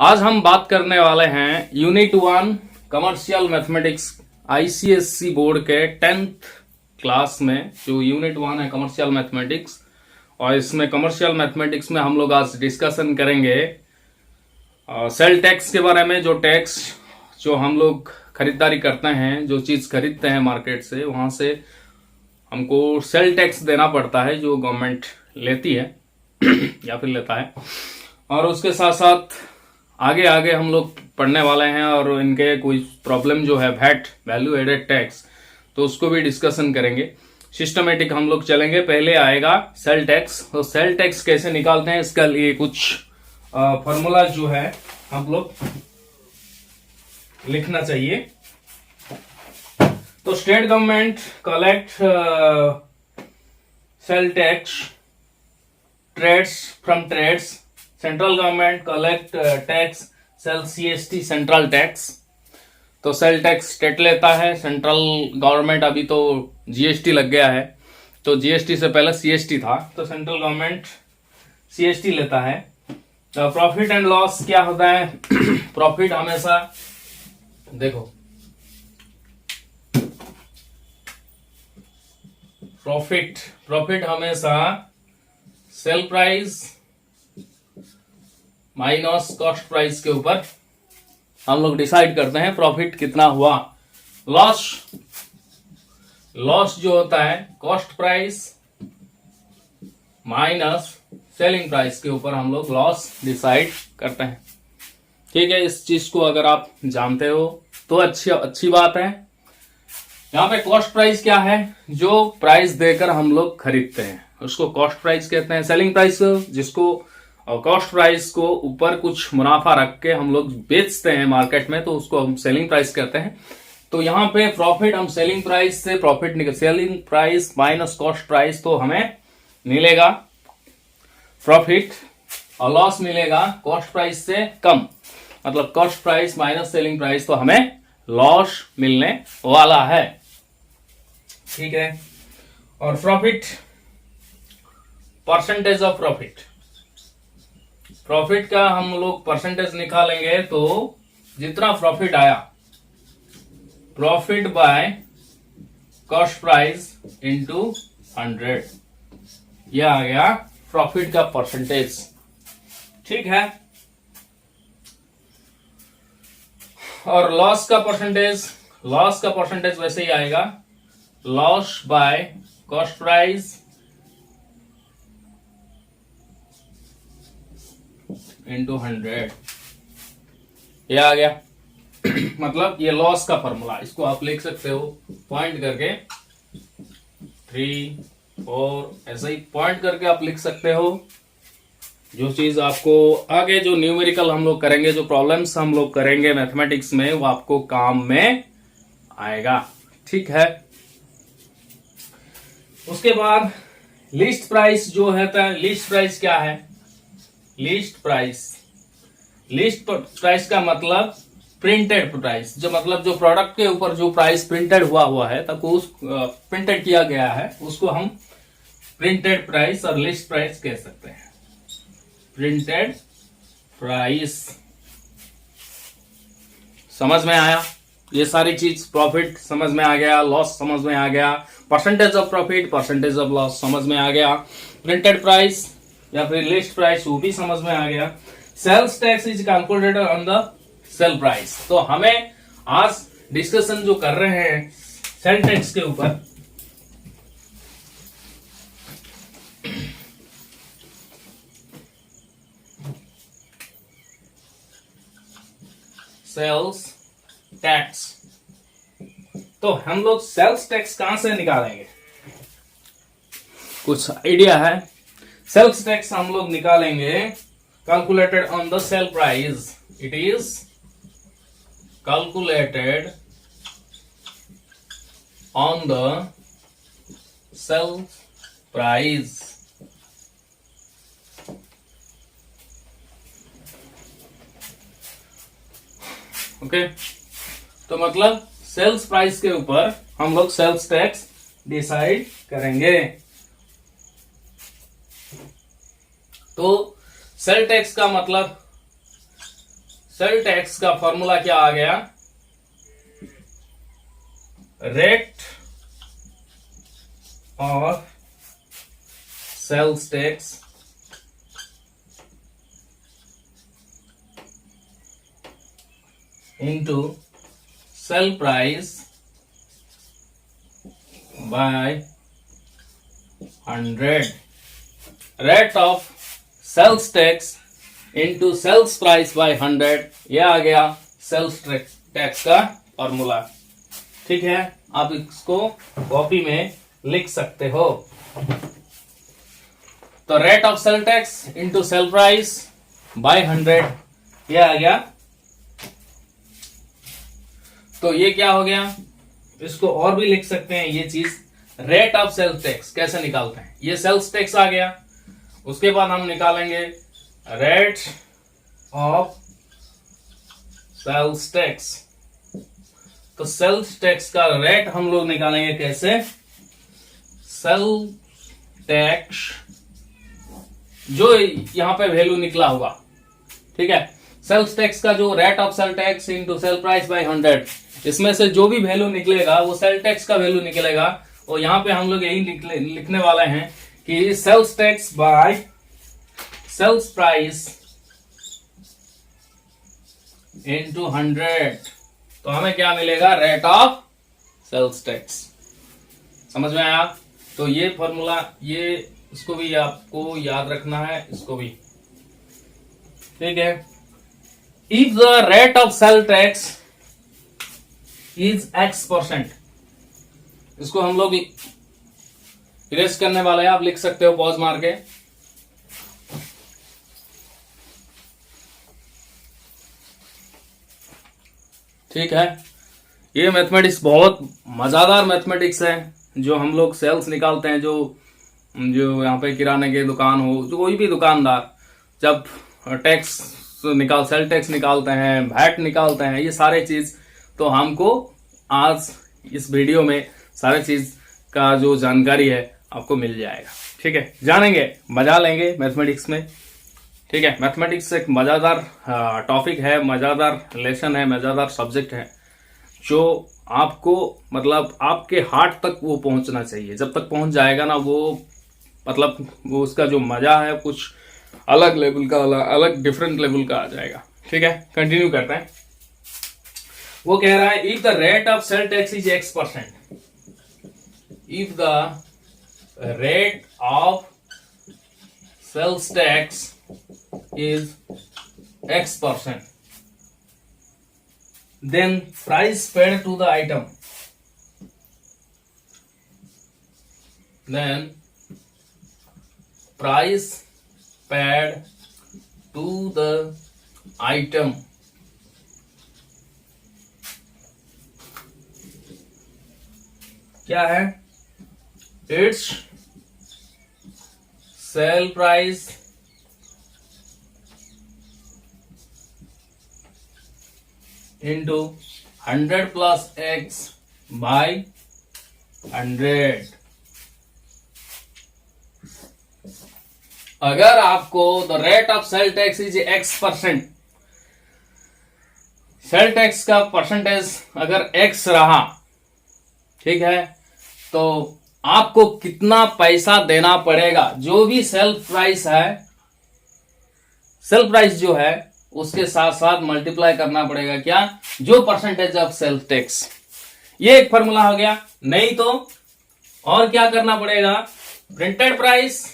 आज हम बात करने वाले हैं unit 1 commercial mathematics ICSC board के 10th क्लास में। जो यूनिट 1 है कमर्शियल मैथमेटिक्स, और इसमें कमर्शियल मैथमेटिक्स में हम लोग आज डिस्कशन करेंगे सेल टैक्स के बारे में। जो टैक्स जो हम लोग खरीदारी करते हैं, जो चीज़ खरीदते हैं मार्केट से, वहाँ से हमको सेल टैक्स देना पड़ता है जो गवर्नमेंट लेती है या फिर लेता है। और उसके साथ साथ आगे आगे हम लोग पढ़ने वाले हैं और इनके कोई प्रॉब्लम जो है वैट वैल्यू एडेड टैक्स, तो उसको भी डिस्कशन करेंगे। सिस्टमेटिक हम लोग चलेंगे। पहले आएगा सेल टैक्स। तो सेल टैक्स कैसे निकालते हैं, इसका लिए कुछ फॉर्मूला जो है हम लोग लिखना चाहिए। तो state government collect sale tax trades from trades, central government collect tax sale CST central tax. तो सेल टैक्स स्टेट लेता है, सेंट्रल गवर्नमेंट अभी तो जीएसटी लग गया है, तो जीएसटी से पहले सीएसटी था, तो सेंट्रल गवर्नमेंट सीएसटी लेता है। तो प्रॉफिट एंड लॉस क्या होता है प्रॉफिट हमेशा देखो, प्रॉफिट हमेशा sale price minus cost price के ऊपर हम लोग डिसाइड करते हैं प्रॉफिट कितना हुआ। लॉस जो होता है cost price minus selling price के ऊपर हम लोग लॉस डिसाइड करते हैं। ठीक है, इस चीज को अगर आप जानते हो तो अच्छी बात है। यहाँ पे कॉस्ट प्राइस क्या है, जो प्राइस देकर हम लोग खरीदते हैं उसको कॉस्ट प्राइस कहते हैं। सेलिंग प्राइस जिसको कॉस्ट प्राइस को ऊपर कुछ मुनाफा रख के हम लोग बेचते हैं मार्केट में, तो उसको हम सेलिंग प्राइस कहते हैं। तो यहाँ पे प्रॉफिट हम सेलिंग प्राइस से प्रॉफिट निकल, selling price minus cost price, तो हमें मिलेगा प्रॉफिट, और लॉस मिलेगा कॉस्ट प्राइस से कम, मतलब cost price minus selling price, तो हमें लॉस मिलने वाला है। ठीक है, और प्रॉफिट परसेंटेज ऑफ प्रॉफिट का हम लोग परसेंटेज निकालेंगे, तो जितना प्रॉफिट आया, profit by cost price into 100, यह आ गया प्रॉफिट का परसेंटेज। ठीक है, और लॉस का परसेंटेज वैसे ही आएगा, loss by cost price into 100, ये आ गया मतलब ये लॉस का फॉर्मूला। इसको आप लिख सकते हो पॉइंट करके, 3, 4 ऐसे ही पॉइंट करके आप लिख सकते हो। जो चीज आपको आगे जो न्यूमेरिकल हम लोग करेंगे, जो प्रॉब्लम्स हम लोग करेंगे मैथमेटिक्स में, वो आपको काम में आएगा। ठीक है, उसके बाद लिस्ट प्राइस जो है, लिस्ट प्राइस क्या है, लिस्ट प्राइस का मतलब प्रिंटेड प्राइस, जो मतलब जो प्रोडक्ट के ऊपर जो प्राइस प्रिंटेड हुआ है, तब उस प्रिंटेड किया गया है, उसको हम प्रिंटेड प्राइस और लिस्ट प्राइस कह सकते हैं। प्रिंटेड प्राइस समझ में आया, ये सारी चीज, प्रॉफिट समझ में आ गया, लॉस समझ में आ गया, percentage of profit, percentage of loss समझ में आ गया, प्रिंटेड प्राइस या फिर लिस्ट प्राइस वो भी समझ में आ गया। Sales tax is calculated on the sale price. तो हमें आज डिस्कशन जो कर रहे हैं सेल टैक्स के ऊपर, सेल्स टैक्स, तो हम लोग सेल्स टैक्स कहां से निकालेंगे, कुछ आइडिया है? सेल्स टैक्स हम लोग निकालेंगे calculated on the sale price, it is calculated on the sale price. Okay, तो मतलब सेल्स प्राइस के ऊपर हम लोग सेल्स टैक्स डिसाइड करेंगे। तो सेल टैक्स का मतलब सेल टैक्स का फॉर्मूला क्या आ गया, rate of sales tax into sell price by 100. Rate of sales tax into sales price by 100, ये आ गया सेल्स टैक्स का फॉर्मूला। ठीक है, आप इसको कॉपी में लिख सकते हो। तो rate of sale tax into sale price by 100, ये आ गया। तो ये क्या हो गया, इसको और भी लिख सकते हैं ये चीज, रेट ऑफ सेल्स टैक्स कैसे निकालते हैं, ये सेल्स टैक्स आ गया। उसके बाद हम निकालेंगे रेट ऑफ सेल्स टैक्स। तो सेल्स टैक्स का रेट हम लोग निकालेंगे कैसे, सेल टैक्स जो यहां पे वैल्यू निकला होगा, ठीक है, सेल्स टैक्स का जो rate of sale tax into sale price by 100, इसमें से जो भी वैल्यू निकलेगा वो सेल टैक्स का वैल्यू निकलेगा। और यहां पे हम लोग यही लिखने वाले हैं कि sales tax by sales price into 100, तो हमें क्या मिलेगा, रेट ऑफ सेल्स टैक्स। समझ में आया। तो ये फॉर्मूला, ये इसको भी आपको याद रखना है, इसको भी, ठीक है। If the rate of sale tax is X%, इसको हम लोग इरेज करने वाले हैं, आप लिख सकते हो पॉज मार के। ठीक है, ये मैथमेटिक्स बहुत मजादार मैथमेटिक्स है, जो हम लोग सेल्स निकालते हैं, जो यहाँ पे किराने की दुकान हो, जो कोई भी दुकानदार जब टैक्स सेल टैक्स निकालते हैं, वैट निकालते हैं, ये सारे चीज तो हमको आज इस वीडियो में सारे चीज का जो जानकारी है आपको मिल जाएगा। ठीक है, जानेंगे, मजा लेंगे मैथमेटिक्स में। ठीक है, मैथमेटिक्स एक मजादार टॉपिक है, मजादार लेसन है, मजादार सब्जेक्ट है, जो आपको मतलब आपके हार्ट तक वो पहुंचना चाहिए। जब तक पहुंच जाएगा ना वो, मतलब वो उसका जो मजा है कुछ अलग लेवल का, अलग डिफरेंट लेवल का आ जाएगा। ठीक है, कंटिन्यू करते हैं। वो कह रहा है if the rate of sale tax is X%, if the rate of sales tax is X%, then price paid to the item, then price paid to the item क्या है, it's sale price into 100 plus X by 100। अगर आपको the rate of sale tax is X%, sale tax का percentage अगर X रहा, ठीक है, तो आपको कितना पैसा देना पड़ेगा, जो भी सेल प्राइस है, सेल प्राइस जो है उसके साथ साथ मल्टीप्लाई करना पड़ेगा क्या, जो परसेंटेज ऑफ सेल टैक्स। ये एक फॉर्मूला हो गया। नहीं तो और क्या करना पड़ेगा, प्रिंटेड प्राइस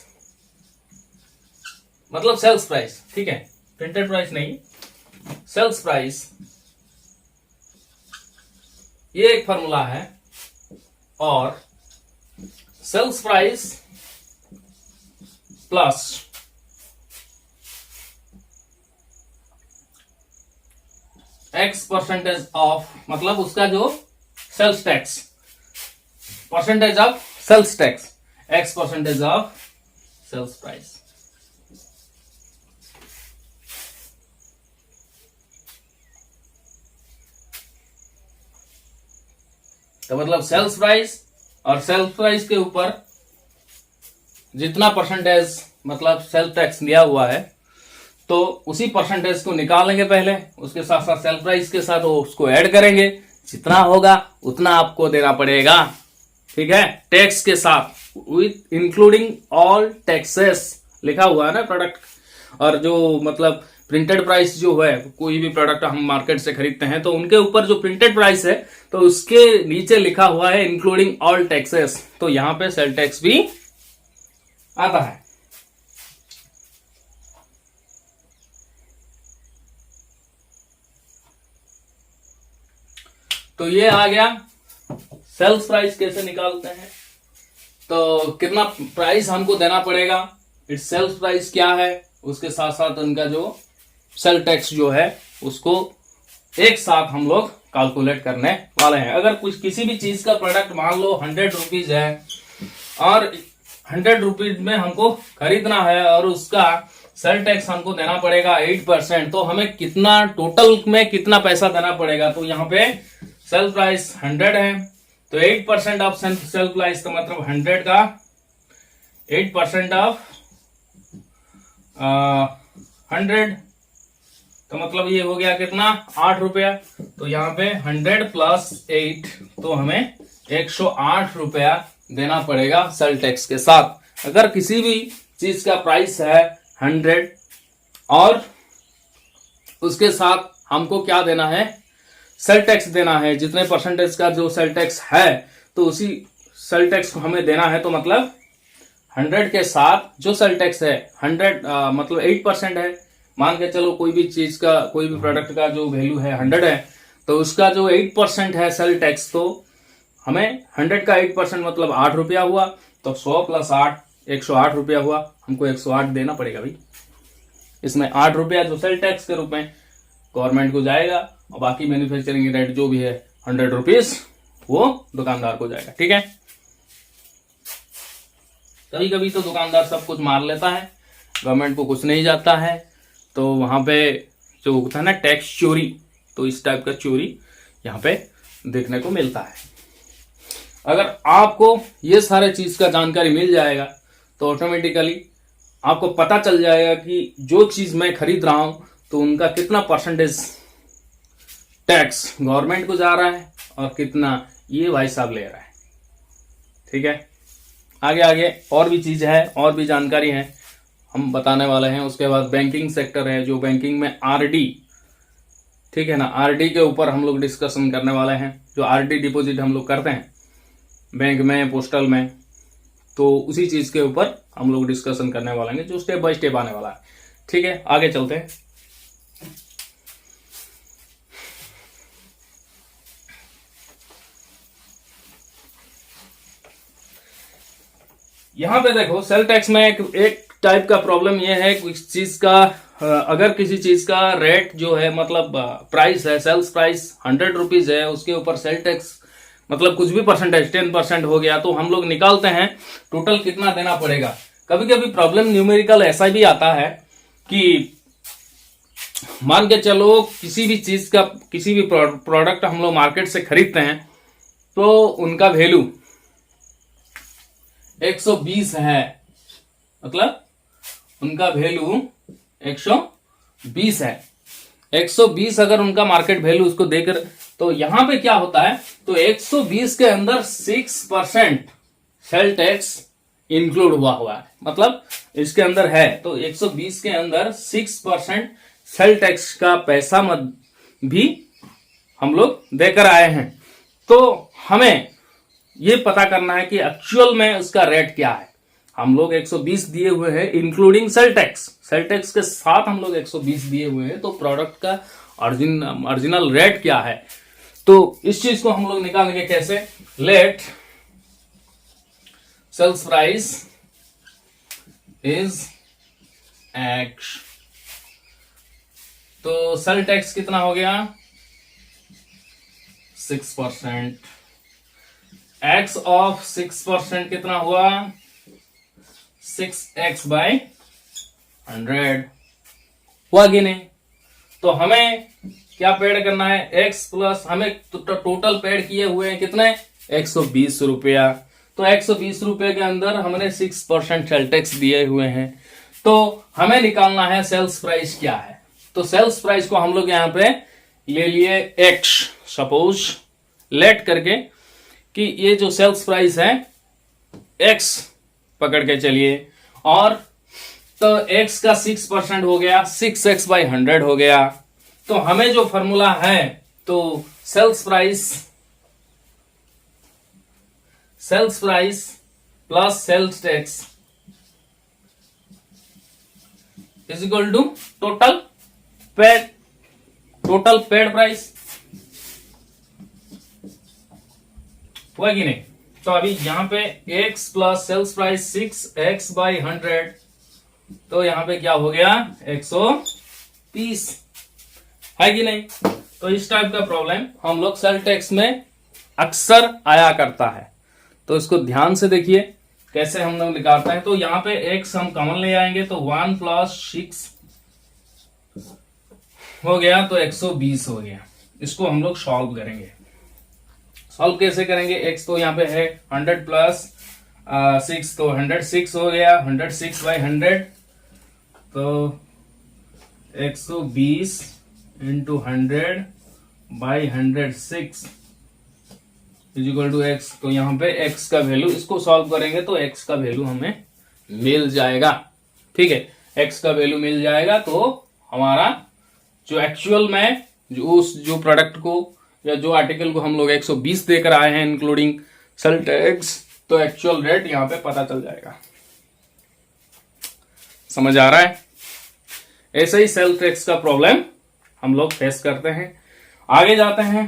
मतलब सेल्स प्राइस, ठीक है, प्रिंटेड प्राइस नहीं, सेल्स प्राइस, ये एक फॉर्मूला है। और sales price plus X% of, मतलब उसका जो sales tax, percentage of sales tax, X% of sales price. तो मतलब सेल्स प्राइस और सेल्स प्राइस के ऊपर जितना परसेंटेज मतलब सेल टैक्स दिया हुआ है, तो उसी परसेंटेज को निकालेंगे पहले, उसके साथ साथ सेल प्राइस के साथ उसको ऐड करेंगे, जितना होगा उतना आपको देना पड़ेगा। ठीक है, टैक्स के साथ विथ इंक्लूडिंग ऑल टैक्सेस लिखा हुआ है ना प्रोडक्ट। और जो मतलब प्रिंटेड प्राइस जो है, कोई भी प्रोडक्ट हम मार्केट से खरीदते हैं तो उनके ऊपर जो प्रिंटेड प्राइस है तो उसके नीचे लिखा हुआ है इंक्लूडिंग ऑल टैक्सेस, तो यहां पे सेल टैक्स भी आता है। तो ये आ गया सेल्स प्राइस कैसे निकालते हैं, तो कितना प्राइस हमको देना पड़ेगा, इट्स सेल्स प्राइस क्या है, उसके साथ साथ उनका जो सेल टैक्स जो है उसको एक साथ हम लोग कैलकुलेट करने वाले हैं। अगर कुछ किसी भी चीज का प्रोडक्ट मान लो 100 रुपीज है और 100 रुपीज में हमको खरीदना है और उसका सेल टैक्स हमको देना पड़ेगा 8%, तो हमें कितना टोटल में कितना पैसा देना पड़ेगा, तो यहाँ पे सेल प्राइस 100 है तो 8% ऑफ सेल प्राइस का मतलब 100 का 8% ऑफ 100 तो मतलब ये हो गया कितना 8 रुपया। तो यहाँ पे 100 प्लस 8 तो हमें 108 रुपया देना पड़ेगा सेल टैक्स के साथ। अगर किसी भी चीज का प्राइस है 100 और उसके साथ हमको क्या देना है, सेल टैक्स देना है, जितने परसेंटेज का जो सेल टैक्स है तो उसी सेल टैक्स को हमें देना है, तो मतलब 100 के साथ जो सेल टैक्स है 100 मतलब 8% है। मान के चलो कोई भी चीज का, कोई भी प्रोडक्ट का जो वैल्यू है 100 है तो उसका जो 8% है सेल टैक्स, तो हमें 100 का 8% मतलब 8 रुपया हुआ, तो 100 प्लस 8 108 रुपया हुआ, हमको 108 देना पड़ेगा भाई। इसमें 8 रुपया जो सेल टैक्स के रूप में गवर्नमेंट को जाएगा और बाकी मैन्युफैक्चरिंग रेट जो भी है 100 रुपीज वो दुकानदार को जाएगा। ठीक है, कभी कभी तो दुकानदार सब कुछ मार लेता है, गवर्नमेंट को कुछ नहीं जाता है, तो वहां पे जो होता है ना टैक्स चोरी, तो इस टाइप का चोरी यहाँ पे देखने को मिलता है। अगर आपको ये सारे चीज का जानकारी मिल जाएगा तो ऑटोमेटिकली आपको पता चल जाएगा कि जो चीज मैं खरीद रहा हूं तो उनका कितना परसेंटेज टैक्स गवर्नमेंट को जा रहा है और कितना ये भाई साहब ले रहा है। ठीक है, आगे आगे और भी चीज है, और भी जानकारी है हम बताने वाले हैं। उसके बाद बैंकिंग सेक्टर है, जो बैंकिंग में आरडी, ठीक है ना, आरडी के ऊपर हम लोग डिस्कशन करने वाले हैं। जो आरडी डिपॉजिट हम लोग करते हैं बैंक में, पोस्टल में, तो उसी चीज के ऊपर हम लोग डिस्कशन करने वाले हैं, जो स्टेप बाय स्टेप आने वाला है। ठीक है, आगे चलते हैं। यहां पे देखो सेल टैक्स में एक टाइप का प्रॉब्लम यह है, कुछ चीज का अगर किसी चीज का रेट जो है मतलब प्राइस है, सेल्स प्राइस 100 रुपीज है, उसके ऊपर सेल टैक्स मतलब कुछ भी परसेंटेज 10% हो गया, तो हम लोग निकालते हैं टोटल कितना देना पड़ेगा। कभी कभी प्रॉब्लम न्यूमेरिकल ऐसा भी आता है कि मान के चलो किसी भी चीज का, किसी भी प्रोडक्ट हम लोग मार्केट से खरीदते हैं तो उनका वैल्यू 120 है, मतलब उनका वैल्यू 120 है। 120 अगर उनका मार्केट वैल्यू उसको देकर, तो यहां पे क्या होता है, तो 120 के अंदर 6% सेल टैक्स इंक्लूड हुआ है, मतलब इसके अंदर है, तो 120 के अंदर 6% सेल टैक्स का पैसा भी हम लोग देकर आए हैं। तो हमें ये पता करना है कि एक्चुअल में उसका रेट क्या है। हम लोग 120 दिए हुए हैं including sale tax, sale tax के साथ हम लोग 120 दिए हुए हैं, तो प्रोडक्ट का ओरिजिनल रेट क्या है, तो इस चीज को हम लोग निकालेंगे कैसे। Let sales price is X, तो सेल टैक्स कितना हो गया 6%, एक्स ऑफ 6% कितना हुआ 6x बाय 100 हुआ कि नहीं। तो हमें क्या पेड करना है, x प्लस, हमें टोटल पेड किए हुए हैं कितने 120 रुपया, तो 120 रुपये के अंदर हमने 6% सेल टैक्स दिए हुए हैं, तो हमें निकालना है सेल्स प्राइस क्या है। तो सेल्स प्राइस को हम लोग यहां पे ले लिए एक्स, सपोज लेट करके कि ये जो सेल्स प्राइस है एक्स पकड़ के चलिए, और तो एक्स का 6% हो गया, 6x/100 हो गया। तो हमें जो फॉर्मूला है, तो sales price plus sales tax is equal to total paid price, हुआ कि नहीं। तो अभी यहां पे x plus sales price 6x/100, तो यहां पे क्या हो गया 130, है कि नहीं। तो इस टाइप का प्रॉब्लम हम लोग सेल टैक्स में अक्सर आया करता है, तो इसको ध्यान से देखिए कैसे हम लोग निकालते हैं। तो यहां पे x हम कॉमन ले आएंगे, तो 1 + 6 हो गया, तो 120 हो गया। इसको हम लोग सॉल्व करेंगे। सॉल्व कैसे करेंगे, x तो यहाँ पे है 100 + 6, तो 106 हो गया, 106/100, तो 120 × 100/106 इज इक्वल टू x। तो यहाँ पे x का वैल्यू, इसको सॉल्व करेंगे तो x का वैल्यू हमें मिल जाएगा। ठीक है, x का वैल्यू मिल जाएगा, तो हमारा जो एक्चुअल में जो प्रोडक्ट को या जो आर्टिकल को हम लोग 120 देकर आए हैं इंक्लूडिंग सेल टैक्स, तो एक्चुअल रेट यहां पे पता चल जाएगा। समझ आ रहा है। ऐसे ही सेल टैक्स का प्रॉब्लम हम लोग फेस करते हैं। आगे जाते हैं।